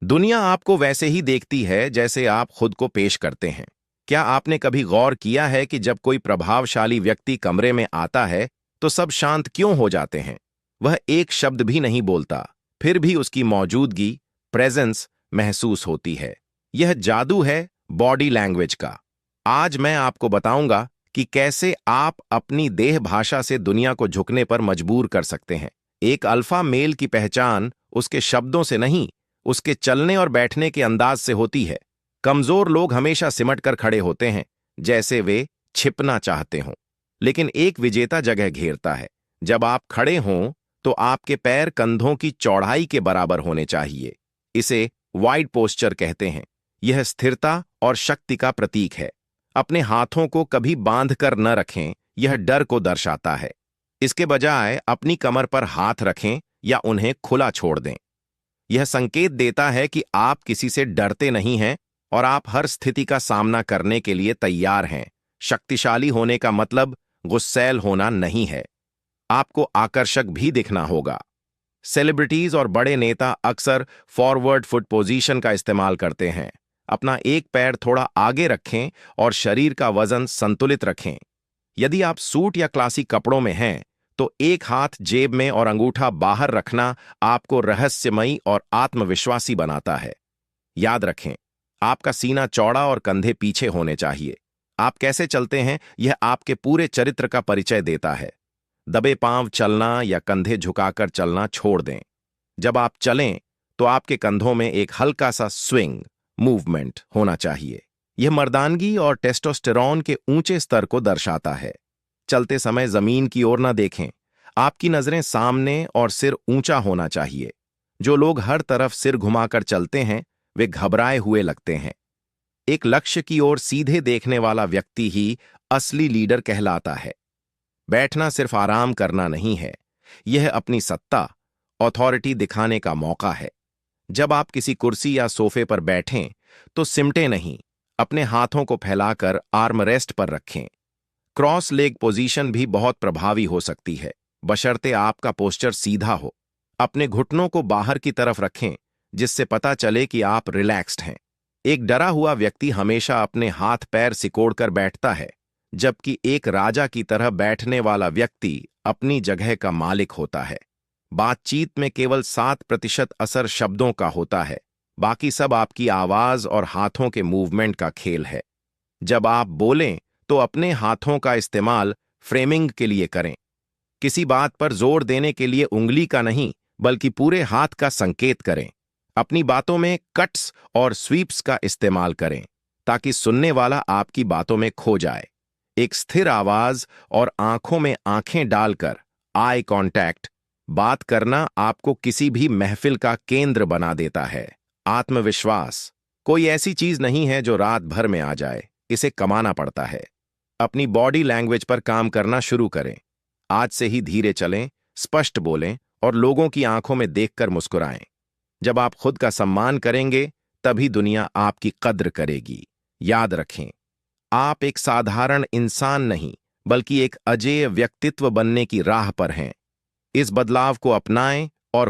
दुनिया आपको वैसे ही देखती है जैसे आप खुद को पेश करते हैं। क्या आपने कभी गौर किया है कि जब कोई प्रभावशाली व्यक्ति कमरे में आता है तो सब शांत क्यों हो जाते हैं? वह एक शब्द भी नहीं बोलता, फिर भी उसकी मौजूदगी, प्रेजेंस महसूस होती है। यह जादू है बॉडी लैंग्वेज का। आज मैं आपको बताऊंगा कि कैसे आप अपनी देह भाषा से दुनिया को झुकने पर मजबूर कर सकते हैं। एक अल्फा मेल की पहचान उसके शब्दों से नहीं, उसके चलने और बैठने के अंदाज से होती है। कमजोर लोग हमेशा सिमट कर खड़े होते हैं, जैसे वे छिपना चाहते हों। लेकिन एक विजेता जगह घेरता है। जब आप खड़े हों तो आपके पैर कंधों की चौड़ाई के बराबर होने चाहिए। इसे वाइड पोस्चर कहते हैं। यह स्थिरता और शक्ति का प्रतीक है। अपने हाथों को कभी बांध कर न रखें, यह डर को दर्शाता है। इसके बजाय अपनी कमर पर हाथ रखें या उन्हें खुला छोड़ दें। यह संकेत देता है कि आप किसी से डरते नहीं हैं और आप हर स्थिति का सामना करने के लिए तैयार हैं। शक्तिशाली होने का मतलब गुस्सैल होना नहीं है। आपको आकर्षक भी दिखना होगा। सेलिब्रिटीज और बड़े नेता अक्सर फॉरवर्ड फुट पोजीशन का इस्तेमाल करते हैं। अपना एक पैर थोड़ा आगे रखें और शरीर का वजन संतुलित रखें। यदि आप सूट या क्लासिक कपड़ों में हैं तो एक हाथ जेब में और अंगूठा बाहर रखना आपको रहस्यमयी और आत्मविश्वासी बनाता है। याद रखें, आपका सीना चौड़ा और कंधे पीछे होने चाहिए। आप कैसे चलते हैं यह आपके पूरे चरित्र का परिचय देता है। दबे पांव चलना या कंधे झुकाकर चलना छोड़ दें। जब आप चलें तो आपके कंधों में एक हल्का सा स्विंग मूवमेंट होना चाहिए। यह मर्दानगी और टेस्टोस्टेरोन के ऊंचे स्तर को दर्शाता है। चलते समय जमीन की ओर न देखें। आपकी नजरें सामने और सिर ऊंचा होना चाहिए। जो लोग हर तरफ सिर घुमाकर चलते हैं वे घबराए हुए लगते हैं। एक लक्ष्य की ओर सीधे देखने वाला व्यक्ति ही असली लीडर कहलाता है। बैठना सिर्फ आराम करना नहीं है, यह अपनी सत्ता, अथॉरिटी दिखाने का मौका है। जब आप किसी कुर्सी या सोफे पर बैठें तो सिमटे नहीं, अपने हाथों को फैलाकर आर्म रेस्ट पर रखें। क्रॉस लेग पोजीशन भी बहुत प्रभावी हो सकती है, बशर्ते आपका पोस्चर सीधा हो। अपने घुटनों को बाहर की तरफ रखें, जिससे पता चले कि आप रिलैक्स्ड हैं। एक डरा हुआ व्यक्ति हमेशा अपने हाथ पैर सिकोड़कर बैठता है, जबकि एक राजा की तरह बैठने वाला व्यक्ति अपनी जगह का मालिक होता है। बातचीत में केवल 7% असर शब्दों का होता है, बाकी सब आपकी आवाज और हाथों के मूवमेंट का खेल है। जब आप बोलें तो अपने हाथों का इस्तेमाल फ्रेमिंग के लिए करें। किसी बात पर जोर देने के लिए उंगली का नहीं, बल्कि पूरे हाथ का संकेत करें। अपनी बातों में कट्स और स्वीप्स का इस्तेमाल करें, ताकि सुनने वाला आपकी बातों में खो जाए। एक स्थिर आवाज और आंखों में आंखें डालकर आई कांटेक्ट बात करना आपको किसी भी महफिल का केंद्र बना देता है। आत्मविश्वास कोई ऐसी चीज नहीं है जो रात भर में आ जाए, इसे कमाना पड़ता है। अपनी बॉडी लैंग्वेज पर काम करना शुरू करें। आज से ही धीरे चलें, स्पष्ट बोलें और लोगों की आंखों में देखकर मुस्कुराएं। जब आप खुद का सम्मान करेंगे तभी दुनिया आपकी कद्र करेगी। याद रखें, आप एक साधारण इंसान नहीं, बल्कि एक अजेय व्यक्तित्व बनने की राह पर हैं। इस बदलाव को अपनाएं और